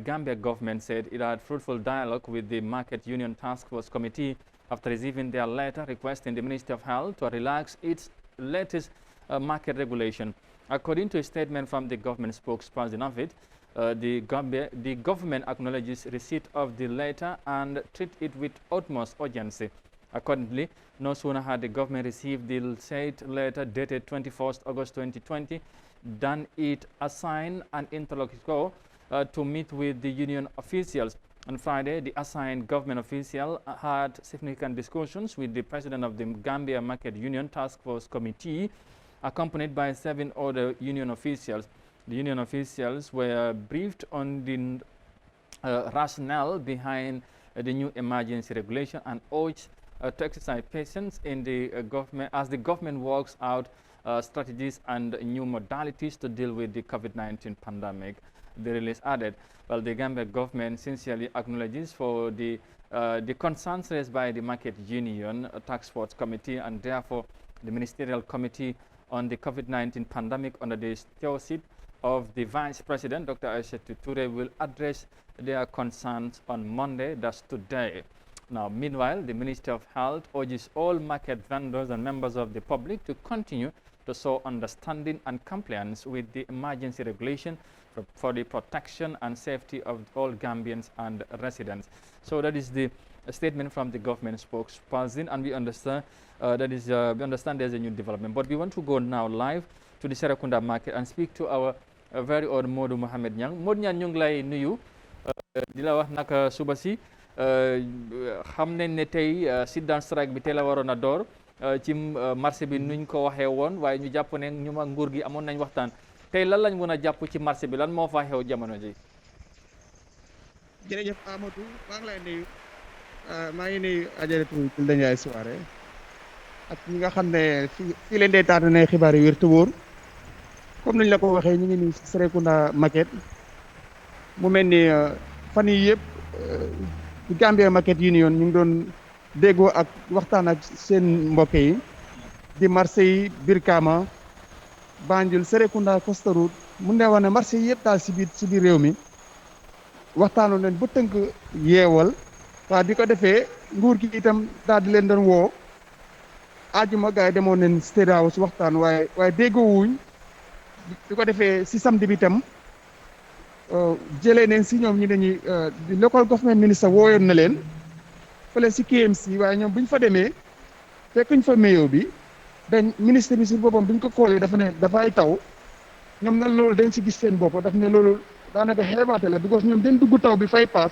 Gambia government said it had fruitful dialogue with the Market Union Task Force Committee after receiving their letter requesting the Ministry of Health to relax its latest market regulation. According to a statement from the government spokesperson of it, the government acknowledges receipt of the letter and treat it with utmost urgency. Accordingly, no sooner had the government received the said letter dated 21st August 2020 than it assigned an interlocutor to meet with the union officials. On Friday, the assigned government official had significant discussions with the president of the Gambia Market Union Task Force Committee, accompanied by 7 other union officials. The union officials were briefed on the rationale behind the new emergency regulation and urged to exercise patience in the government as the government works out strategies and new modalities to deal with the COVID-19 pandemic. The release added, well, the Gambia government sincerely acknowledges for the concerns raised by the Market Union Task Force Committee, and therefore the Ministerial Committee on the COVID-19 pandemic under the stewardship of the Vice President, Dr. Aissatou Touré, will address their concerns on Monday, that's today. Now, meanwhile, the Ministry of Health urges all market vendors and members of the public to continue to show understanding and compliance with the emergency regulation for the protection and safety of all Gambians and residents. So that is the statement from the government spokesperson, and we understand we understand there's a new development. But we want to go now live to the Serekunda market and speak to our very own Modou Mohamed Niang. Modou Niang, ñu ngi lay nuyu di la wax naka suba si xam nañ ne tey sit down strike bi tey la waroon a door ci marché bi nuñ ko waxee woon, waaye ñu jàpp ne ñu ma nguur gi amoon nañ waxtaan. tey lan lañ mën a jàpp ci marché bi, lan moo fa xew jamono ji? jërëjëf Amadou, maa ngi lay nuyu maa ngi nuyu Adjaratou Tilda Ndiaye Souare ak ñi nga xam ne fii leen dee taatu ne xibaar yi wér te wóor. comme niñ la ko waxee ñu ngi nii Serekunda Market mu mel ni fan yii yëpp Gambia Market Union ñu ngi doon déggoo ak waxtaan ak seen mbokk yi di marché yi Brikama, Banjul, Serekunda, Costa Route mu ne wax ne marché yi yëpp daal si biir réew mi waxtaanoon leen ba tënk yeewal. waaw bi ko defee nguur gi itam daal di leen doon woo ajuma gars yi demoon nañ State House waxtaan waaye déggoo wuñ. bi ko defee si samedi bi itam jëlee neen si ñoom ñu dañuy di local government ministre wooyoon na leen fële si KMC, waaye ñoom bu ñu fa demee fekkuñ fa mayo bi dañ ministre bi si boppam bu ñu ko koolee dafa ne dafay taw. ñoom nag loolu dañ si gis seen bopp, daf ne loolu daanaka xeebaate la because ñoom dañ dugg taw bi fay paas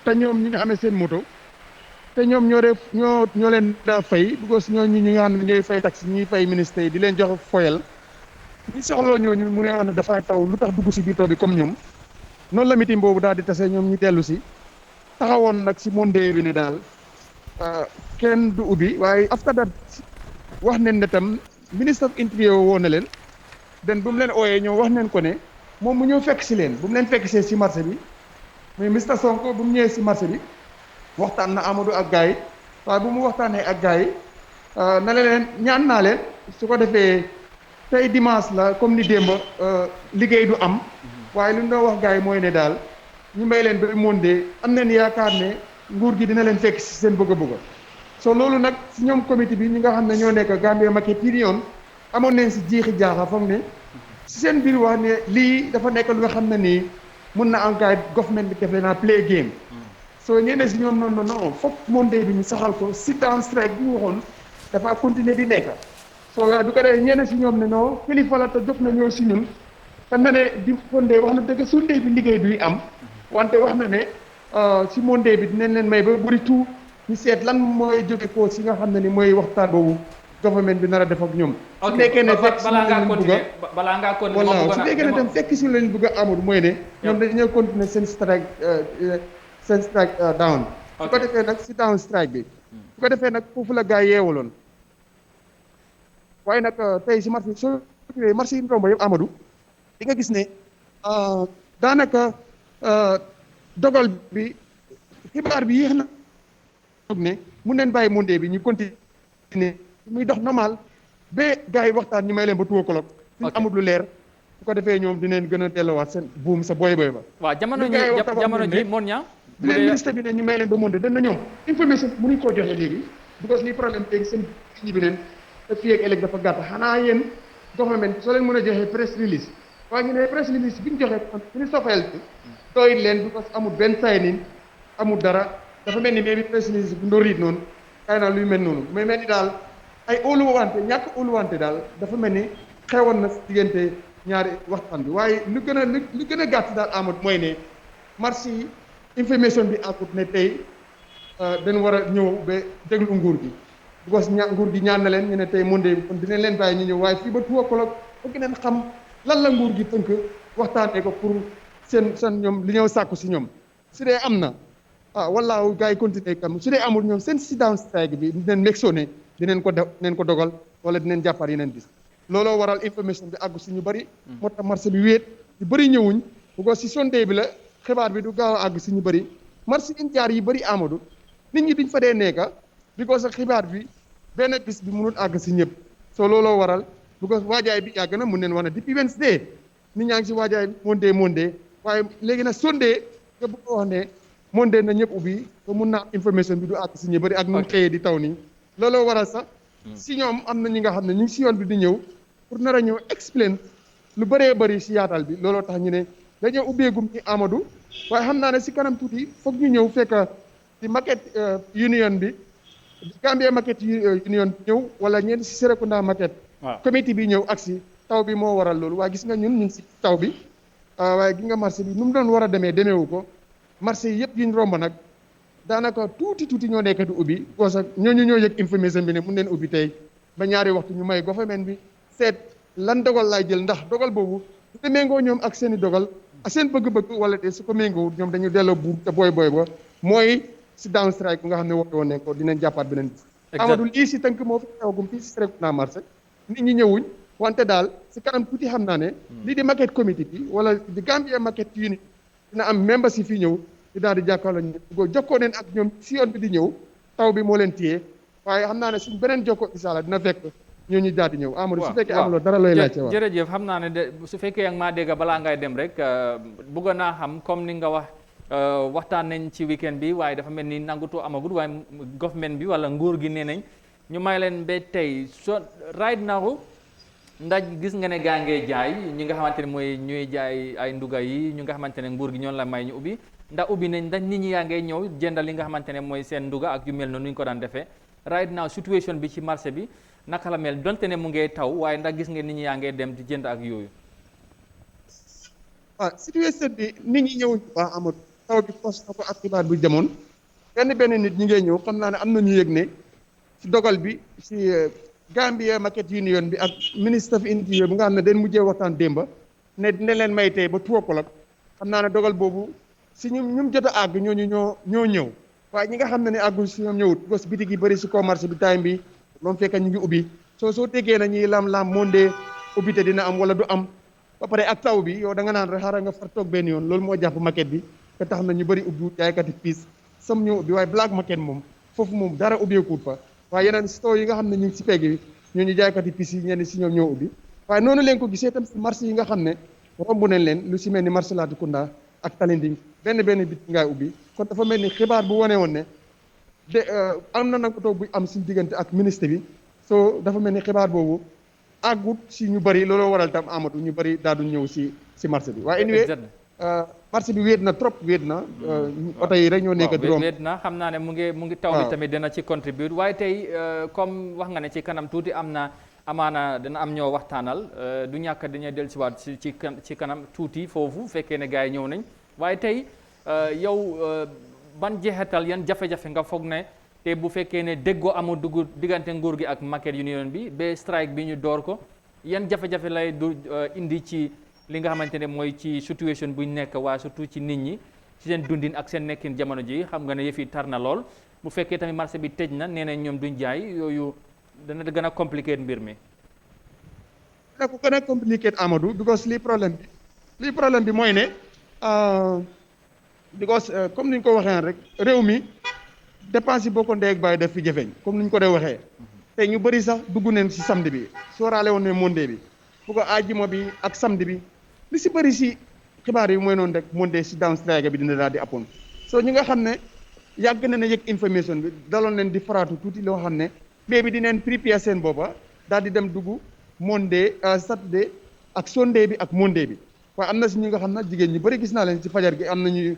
te ñoom ñi nga amee seen moto te ñoom ñoo leen daa fay because ñooñu ñi nga xam ne ñooy fay taxi ñuy fay ministre yi di leen jox foyal. ñi soxloo ñooñu mu ne wax ne dafay taw lu tax dugg si biir taw bi comme ñoom noonu la meeting boobu daal di tase ñoom ñu dellu si taxawoon nag si Monday bi ne daal kenn du ubbi. waaye after that wax nañ ne tam ministre of interior woo na leen den bu mu leen ooyee ñoom wax nañ ko ne moom mu ñëw fekk si leen bu mu leen fekk see si marché bi mais Mr Sonko bu mu ñëwee si marché bi waxtaan na Amadou ak gars yi waaye bu mu waxtaanee ak gars yi na leen ñaan naa leen su ko defee tey dimanche la comme ni démb liggéey du am waaye lu ñu doon wax gars yi mooy ne daal ñu may leen ba Monday am nañ yaakaar ne nguur gi dina leen fekk si seen bëgg-bëgg. so loolu nag si ñoom comité bi ñi nga xam ne ñoo nekk Gambia Market Union amoon nañ si jiixi jaaxa foog ne si seen biir wax ne lii dafa nekk lu nga xam ne nii mun na am gars government bi def leen a play game. so ñeneen si ñoom noonu non foog Monday bi ñu saxal ko sit down strike bi waxoon dafa continuer di nekk. so du ko defee ñeneen si ñoom ne non kilifa la te jóg na ñëw si ñun te na ne di Monday wax na dëgg Sunday bi liggéey duy am wante wax na ne si Monday bi dinañ leen may ba bëri tout ñu seet lan mooy jóge ko si nga xam ne ni mooy waxtaan boobu government bi nar a def ak ñoom. su nekkee ne fekk si balaa ngaa continuer voilà su nekkee ne tam fekk si lañ bëgg a amul mooy ne ñoom dañoo continuer seen strike down. su ko defee nag si down strike bi su ko defee nag foofu la gars yeewaloon. waaye nag tey si marché soo marché yi romb yëpp Amadou di nga gis ne daanaka dogal bi xibaar bi yéex na ne mun neen bàyyi Monday bi ñu continuer muy dox normal ba gars yi waxtaan ñu may leen ba 2 o'clock suñu amul lu leer bu ko defee ñoom dinañ gën a delluwaat seen buum sa boy ba. waaw jamono ji moon ña bu leen ministre bi ne ñu may leen ba monde dañ na ñoom information mënuñ koo joxe léegi because lii problème léegi seen ñi bi neen te fii ak ëllëg dafa gàtt xanaa yéen government soo leen mën a joxee press release waaye ñu ne press release bi ñu joxee ministre of health doy leen because amul benn signing amul dara dafa mel ni mais press release bu ndóor it noonu xëy na luy mel noonu mais mel ni daal ay óoluwante ñàkk óoluwante daal dafa mel ni xewoon na diggante ñaari waxtaan bi waaye lu gën a gàtt daal Amadou mooy ne marché yi information bi akut ne tey dañ war a ñëw ba déglu nguur gi because nguur gi ñaan na leen ñu ne tey monde kon dinañ leen bàyyi ñu ñëw waaye fii ba 2 o'clock bëgg nañ xam lan la nguur gi tënk waxtaanee ko pour seen ñoom li ñëw sàkku si ñoom su dee am na wala gars yi continuer kam su dee amul ñoom seen sit down strike bi dinañ mexone dinañ ko dogal wala dinañ jàppar yeneen bis looloo waral information bi àggu si ñu bëri moo tax marché bi wéet ñu bëri ñëwuñ because si sondé bi la xibaar bi du gaaw a àgg si ñu bëri marché in jaar yi bëri Amadou nit ñi duñ fa dee nekka because xibaar bi benn bis bi mënul àgg si ñëpp soo looloo waral because waajaay bi yàgg na mun neen wax ne depuis Wednesday nit ñaa ngi si waajaay bi monde waaye léegi nag sondé nga bëgg wax ne monde na ñëpp ubbi ba mun naa information bi du àgg si ñu bëri ak nu xëyee di taw nii looloo waral sax si ñoom am na ñi nga xam ne ñu ngi si yoon bi di ñëw pour nar a ñëw explain lu bëree bëri si yaatal bi looloo tax ñu ne dañoo ubbeegum ci Amadou waaye xam naa ne si kanam tuuti foog ñu ñëw fekk ci market union bi Gambia market union bi ñëw wala ñeent si Serekunda market committee bi ñëw ak si taw bi moo waral loolu waaye gis nga ñun ñu ngi si taw bi waaye gi nga marché bi nu mu doon war a demeewu ko marché yi yëpp yuñ romb nag daanaka tuuti ñoo nekk di ubbi parce que ñooñu ñoo yëg information bi ne mun neen ubbi tey ba ñaari waxtu ñu may government bi seet lan dogal laay jël ndax dogal boobu su dee méngoo ñoom ak seen i dogal ak seen bëgg-bëgg wala de su ko méngoo ñoom dañu delloo buum te booy ba mooy si down strike bu nga xam ne woote woon ne ko dinañ jàppaat beneen bis Amadou lii si tënk moo fi xewagum fii si Serekunda marché nit ñi ñëwuñ wante daal si kanam tuuti xam naa ne lii di market committee bi wala di Gambia market unit dina am membres yi fii ñëw di daal di jàkkaarloo ñu jokkoo neen ak ñoom si yoon bi di ñëw taw bi moo leen téye waaye xam naa ne suñ beneen jokkoo incha allah dina fekk ñooñu daal di ñëw Amadou su fekkee amuloo dara looy laajte waaw jërëjëf xam naa ne su fekkee yaa ngi maa dégg balaa ngay dem rek bëgg naa xam comme ni nga wax waxtaan nañ ci weekend bi waaye dafa mel ni nangutu amagut waaye government bi wala nguur gi nee nañ ñu may leen ba tey so right now ndax gis nga ne gaa ngee jaay ñi nga xamante ne mooy ñuy jaay ay nduga yi ñu nga xamante ne nguur gi ñoon la may ñu ubbi ndax ubbi nañ ndax nit ñi yaa ngay ñëw jëndal li nga xamante ne mooy seen nduga ak yu mel noonu ñu ko daan defee right now situation bi ci marché bi naka la mel donte ne mu ngee taw waaye ndax gis nga nit ñi yaa ngay dem di jënd ak yooyu situation bi nit ñi ñëwuñ bu baax Amadou taw bi pos na ko ak xibaar bu jamoon benn nit ñi ngay ñëw xam naa ne am na ñu yëg ne ci dogal bi ci Gambia market union bi ak ministre of interior bi nga xam ne dañ mujjee waxtaan démba ne dina leen may tey ba 2 o'clock xam naa ne dogal boobu si ñum jot a àgg ñooñu ñoo ñëw waaye ñi nga xam ne àggul si ñoom ñëwut parce que bitig yi bëri si kaw marché bi time bi moom fekk ñu ngi ubbi soo déggee na ñuy lam monde ubbi te dina am wala du am ba pare ak taw bi yow da nga naan rek xaaral nga far toog benn yoon loolu moo jàpp market bi te tax na ñu bëri ubbi jaaykati piis sam ñoo ubbi waaye black market moom foofu moom dara ubbeekuut fa waaye yeneen store yi nga xam ne ñu ngi si pegg bi ñooñu jaaykati piis yi ñenn si ñoom ñoo ubbi waaye noonu leen ko gisee tam si marché yi nga xam ne romb nañ leen lu si mel ni marché Latrikunda ak Talinding benn bit ngay ubbi kon dafa mel ni xibaar bu wane woon ne de am na nag toog bu am suñu diggante ak ministre bi soo dafa mel ni xibaar boobu àggut si ñu bëri looloo waral tam Amadou ñu bëri daal du ñëw si marché bi waaye anyway marché bi wéet na trop wéet na oto yi rek ñoo nekk di romb wéet na xam naa ne mu ngi taw bi tamit dina ci contribute waaye tey comme wax nga ne ci kanam tuuti amaana dina am ñoo waxtaanal du ñàkk dañuy dellusiwaat ci kanam tuuti foofu fekkee ne gars yi ñëw nañ waaye tey yow ban jeexital yan jafe-jafe nga foog ne te bu fekkee ne déggoo amul dugg diggante nguur gi ak market union bi ba strike bi ñu door ko yan jafe-jafe lay indi ci li nga xamante ne mooy ci situation buñ nekk waaye surtout ci nit ñi ci seen dundin ak seen nekkin jamono ji xam nga ne yëf yi tar na lool bu fekkee tamit marché bi tëj na nee nañ ñoom duñ jaay yooyu dana gën a compliqué mbir mi. dina ko gën a compliqué Amadou because lii problème bi mooy ne because comme ni ñu ko waxee rek réew mi dépense yi boo ko ndee ak bàyyi def fi jafeñ comme ni ñu ko dee waxee te ñu bëri sax dugg neen si samedi bi sooraale woon ne monde bi bu ko ajjuma bi ak samedi bi li si bëri si xibaar yi mooy noonu rek monde si down strike bi dina daal di appoon so ñi nga xam ne yàgg na ne yëg information bi daloon leen di faraatu tuuti loo xam ne mais bi dineen prépare seen boppa daal di dem dugg monde Saturday ak Sunday bi ak monde bi waaye am na si ñi nga xam ne jigéen ñu bëri gis naa leen si fajar gi am na ñu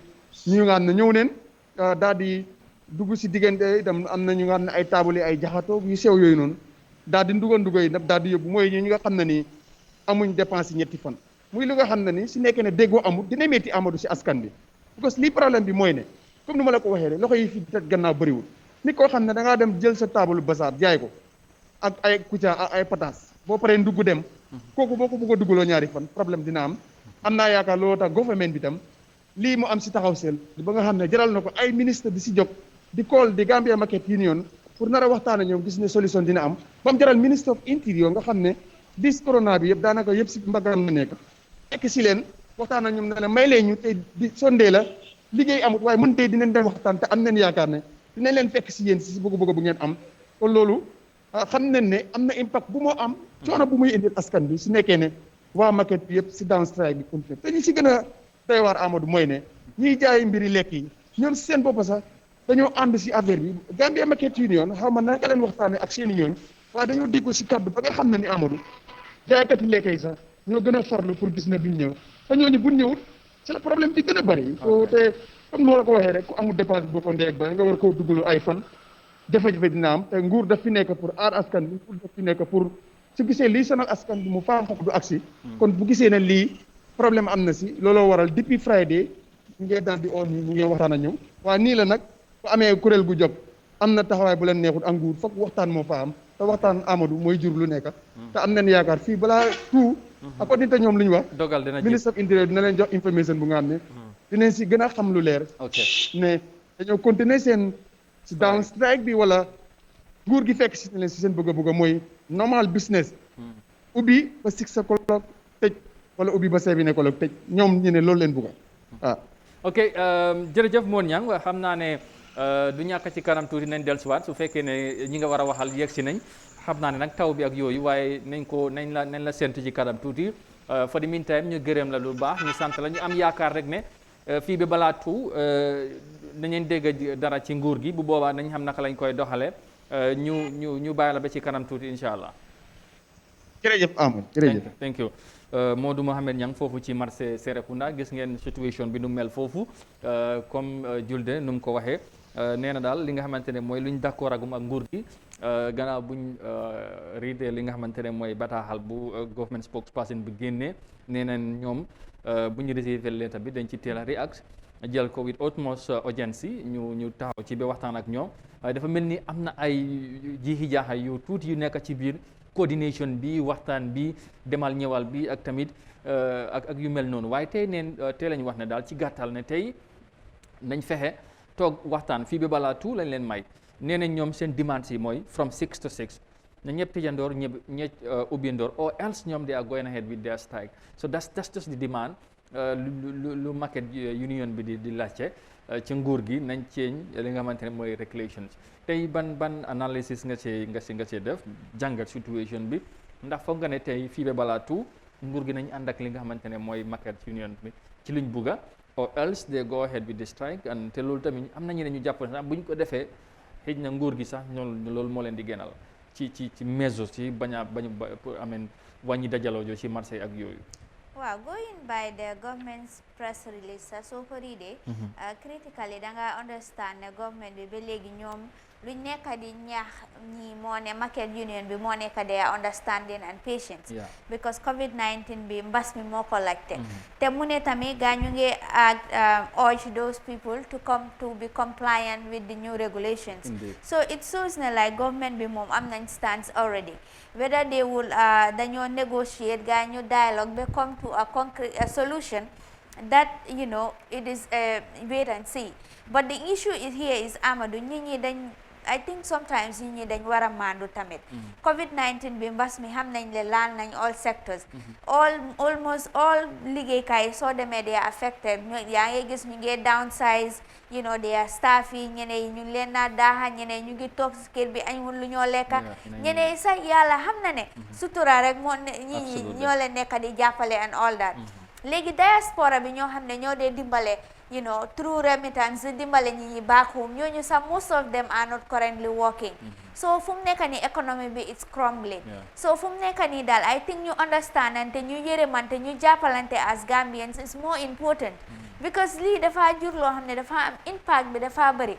nga xam ne ñëw neen daal di dugg si diggante dem am na ñu nga xam ne ay taabal ay jaxatoo yu sew yooyu noonu daal di nduga yi daal di yóbbu mooy ñi nga xam ne nii amuñ dépense yi ñetti fan muy lu nga xam ne ni su nekkee ne déggoo amul dina metti Amadou si askan bi parce que lii problème bi mooy ne comme ni ma la ko waxee rek loxo yi fi teg gannaaw bëriwul nit koo xam ne da ngaa dem jël sa taabalu basaab jaay ko ak ay kucca ak ay pataas boo paree ndugg dem kooku boo ko bëgg a duggaloo ñaari fan problème dina am naa yaakaar looloo tax gouvernement bi tam lii mu am si taxaw seel ba nga xam ne jaral na ko ay ministre di si jóg di call di Gambia Market Union pour nar a waxtaan ak ñoom gis ne solution dina am ba mu jaral ministre of interior nga xam ne dis corona bi yëpp daanaka yëpp si mbagam na nekk fekk si leen waxtaan ak ñoom ne la may leen ñu tey di sondee la liggéey amut waaye mën tey dinañ dem waxtaan te am nañ yaakaar ne dinañ leen fekk si yéen si bëgg-bëgg bu ngeen am kon loolu xam nañ ne am na impact bu moo am coono bu muy indil askan bi su nekkee ne waa market bi yëpp si down strike bi continué te ñi si gën a doy waar Amadou mooy ne ñiy jaay mbiri lekk yi ñoom si seen bopp sax dañoo ànd si affaire bi Gambia Market Union xaw ma naka leen waxtaanee ak seen i ñooñ waaye dañoo dégg si kaddu ba nga xam ne ni Amadou jaaykat yi lekk yi sax ñoo gën a farlu pour gis ne duñ ñëw te ñooñu buñ ñëwut c'est le problème di gën a bëri so te comme noo la ko waxee rek ku amul dépense boo ko ndeeg ba nga war koo duggalu ay fan jafe-jafe dina am te nguur daf fi nekk pour aar askan bi pour daf fi nekk pour su gisee lii sonal askan bi mu faam du agsi kon bu gisee ne lii problème am na si looloo waral depuis Friday ñu ngee daan di on ñu ngee waxtaan ak ñoom waaye nii la nag bu amee kuréel gu jóg am na taxawaay bu leen neexut ak nguur foog waxtaan moo fa am te waxtaan Amadou mooy jur lu nekk te am nañ yaakaar fii balaa tout ak auditeurs ñoom lu ñu wax dogal dina ministre of interior dina leen jox information bu nga xam ne dinañ si gën a xam lu leer ne dañoo continuer seen si down strike bi wala nguur gi fekk si leen si seen bëgg-bëgg mooy normal business ubbi ba 6 o'clock tëj wala ubbi ba 7 o'clock tëj ñoom ñu ne loolu leen bëgg waaw ok jërëjëf Mon Niang xam naa ne du ñàkk ci kanam tuuti nañ dellusiwaat su fekkee ne ñi nga war a waxal yegg si nañ xam naa ne nag taw bi ak yooyu waaye nañ la séntu ci kanam tuuti for the meantime ñu gërëm la lu baax ñu sant la ñu am yaakaar rek ne fii bi balaa tout nañeen dégg dara ci nguur gi bu boobaa nañ xam naka lañ koy doxalee ñu bàyyi la ba ci kanam tuuti incha allah. jërëjëf Amadou jërëjëf thank you Modou Mohamed Niang foofu ci marché Serekunda gis ngeen situation bi nu mel foofu comme Julde nu mu ko waxee nee na daal li nga xamante ne mooy luñ d'accord agum ak nguur gi gannaaw buñ riidee li nga xamante ne mooy bataaxal bu government spokesperson bi génnee nee nañ ñoom bu ñu receiver lettre bi dañ ci teel a react jël ko with utmost urgency ñu taxaw ci ba waxtaan ak ñoom waaye dafa mel ni am na ay jiixi jaaxa yu tuuti yu nekk ci biir coordination bi waxtaan bi demal ñëwal bi ak tamit ak yu mel noonu waaye tey lañ wax ne daal ci gàttal ne tey nañ fexe toog waxtaan fii bi balaa tout lañ leen may nee nañ ñoom seen demandes yi mooy from 6 to 6 na ñëpp tëjandoor ñëpp ubbiandoor or else ñoom they are going ahead with their strike so that's just the demand lu market union bi di laajte ci nguur gi nañ change li nga xamante ne mooy regulations tey ban analysis nga see def jàngat situation bi ndax foog nga ne tey fii ba balaa tout nguur gi nañ ànd ak li nga xamante ne mooy market union bi ci luñ bugga or else they go ahead with the strike and te loolu tamit am na ñeneen ñu jàpp sax bu ñu ko defee xëj na nguur gi sax loolu moo leen di gënal ci mesures ci bañ ameen wàññi dajaloo jo ci marché ak yooyu. Wow, going by the government's press release, so for reading, critically, danga understand the government bi belegi ñom lu nekk di ñaax ñi moo ne market union bi moo nekk their understanding and patience because COVID-19 bi mbas mi moo ko laajte te mu ne tamit gaa ñu ngi urge those people to come to be compliant with the new regulations. So it shows ne like government bi moom am nañ stance already whether they will dañoo negotiate gaa ñu dialogue ba come to a concrete solution that it is wait and see, but the issue is here is Amadou ñi ñi dañ I think sometimes ñi ñi dañ war a mandu tamit COVID-19 bi mbas mi xam nañ le laal nañ all sectors almost all liggéeykaay soo demee they are affected yaa ngi gis ñu ngi downsize their staff yi ñeneen yi ñu ngi leen naa daaxa ñeneen ñu ngi toog si kër bi añul lu ñoo lekka ñeneen sax yàlla xam na ne sutura rek moo ñi ñoo leen nekk di jàppale and all that léegi diaspora bi ñoo xam ne ñoo dee dimbale you know through remittance dimbale ñi back home ñooñu sax most of them are not currently working so fu mu nekk nii economy bi it's crumbling so fu mu nekk nii daal I think ñu understandante ñu yërëmante ñu jàppalante as Gambians is more important because lii dafa jur loo xam ne dafa am impact bi dafa bëri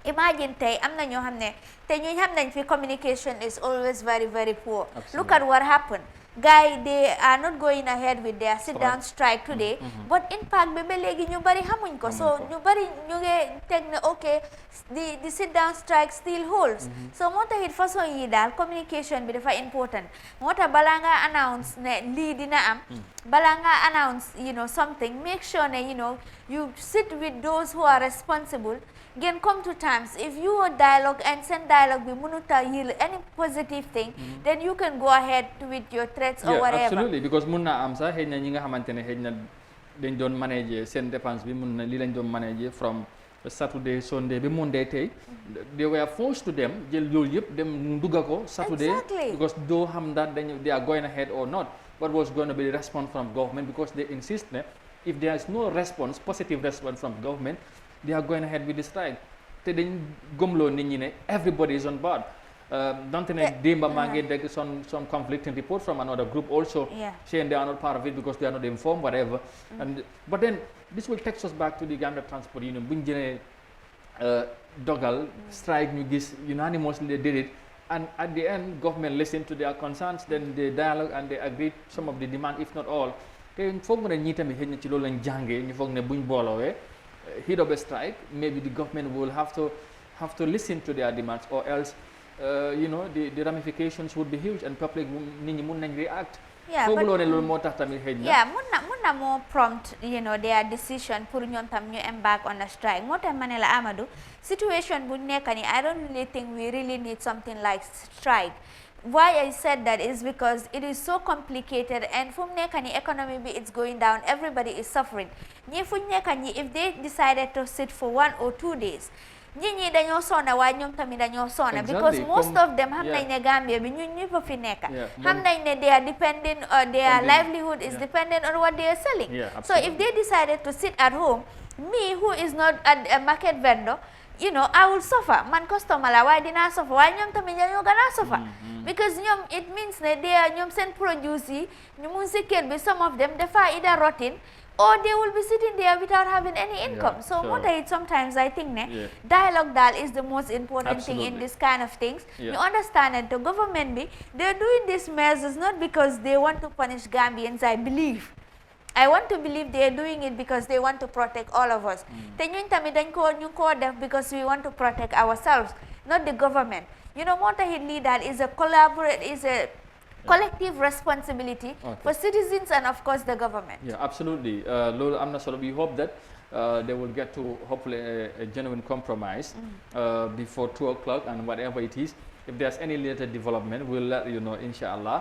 imagine tey am na ñoo xam ne te ñu xam nañ fi communication is always very very poor. Look at what happened. Guy, they are not going ahead with their sit down strike today, but impact bi ba léegi ñu bari xamuñ ko, so ñu bari ñu ngi teg ne okay the sit down strike still holds. So moo tax it façon yi daal communication bi dafa important. Moo tax balaa nga announce ne lii dina am, balaa nga announce something, make sure ne you sit with those who are responsible. Again, come to terms. If you are dialogue and send dialogue bi mënuta yield any positive thing, then you can go ahead with your threats or whatever. Absolutely, because mun na am sax xëy na ñi nga xamante ne xëy na dañ doon manager seen dépense bi mun na lii lañ doon manager from Saturday Sunday bi Monday tey they were forced to them jël loolu yëpp dem dugga ko Saturday because doo xam that they are going ahead or not. What was going to be the response from government, because they insist that if there is no response, positive response from government, they are going ahead with the strike. Te dañ gëmloo nit ñi ne everybody is on board. Don't ne démba maa ngi dégg some conflicting report from another group also saying they are not part of it because they are not informed, whatever. But then this will take us back to the Gambia Transport Union. Bu ñu jëlee dogal strike ñu gis unanimously they did it, and at the end government listened to their concerns, then they dialogue and they agreed some of the demand if not all. Te foog mu ne ñii tamit xëy na ci loolu lañ jàngee ñu foog ne buñ boolowee heat of a strike, maybe the government will have to listen to their demands, or else the ramifications would be huge and public nit ñi mun nañ react. But loolu moo tax tamit xëy na. Yeah, mun na more prompt their decision pour ñoom tam ñu embark on a strike. Moo tax ma ne la Amadou situation bu nekk ni I don't really think we really need something like strike. Why I said that is because it is so complicated, and fu mu nekk ni economy bi it's going down, everybody is suffering. Ñi fu nekk ni if they decided to sit for 1 or 2 days, ñi dañoo sonna waaye ñoom tamit dañoo sonna because most of them xam nañ ne Gambia bi ñun ñëpp fi nekk xam nañ ne they are dependent, their livelihood is dependent on what they are selling. So if they decided to sit at home, me who is not a market vendor, I will suffer. Man customer la waaye dinaa suffer waaye ñoom tamit ñoo gën a suffer because ñoom it means ne they are ñoom seen produce yi ñu mun si kër bi some of them dafa either rotten or they will be sitting there without having any income. So moo tax sometimes I think ne dialogue daal is the most important thing in this kind of things. You understand that the government bi they're doing these measures not because they want to punish Gambians. I want to believe they are doing it because they want to protect all of us. Te ñun tamit dañ ko ñu ko def because we want to protect ourselves, not the government. Moo tax lii daal is a collective responsibility for citizens and of course the government. Yeah, absolutely. Loolu am na solo. We hope that they will get to hopefully a genuine compromise before 2 o'clock, and whatever it is, if there's any later development, we'll let you know, inshallah.